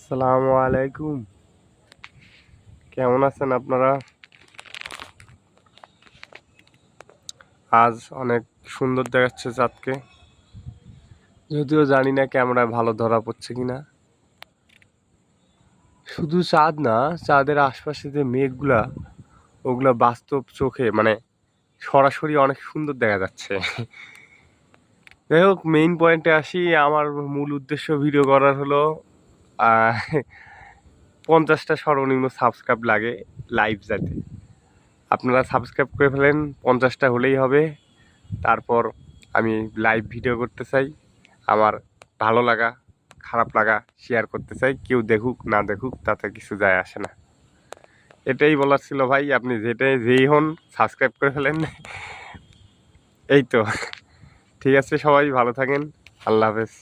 আসসালামু আলাইকুম। কেমন আছেন আপনারা? আজ অনেক সুন্দর দেখাচ্ছে চাঁদকে, যদিও জানি না ক্যামেরায় ভালো ধরা পড়ছে কিনা। শুধু চাঁদ না, চাঁদের আশপাশে যে মেঘগুলা, ওগুলা বাস্তব চোখে মানে সরাসরি অনেক সুন্দর দেখা যাচ্ছে। যাই হোক, মেইন পয়েন্টে আসি। আমার মূল উদ্দেশ্য ভিডিও করার হলো 50টা সর্বনিম্ন সাবস্ক্রাইব লাগে লাইভ যাতে। আপনারা সাবস্ক্রাইব করে ফেলেন, 50টা হলেই হবে। তারপর আমি লাইভ ভিডিও করতে চাই। আমার ভালো লাগা খারাপ লাগা শেয়ার করতে চাই। কেউ দেখুক না দেখুক তাতে কিছু যায় আসে না। এটাই বলার ছিল ভাই। আপনি যেই হন সাবস্ক্রাইব করে ফেলেন। এই তো। ঠিক আছে, সবাই ভালো থাকেন। আল্লাহ হাফেজ।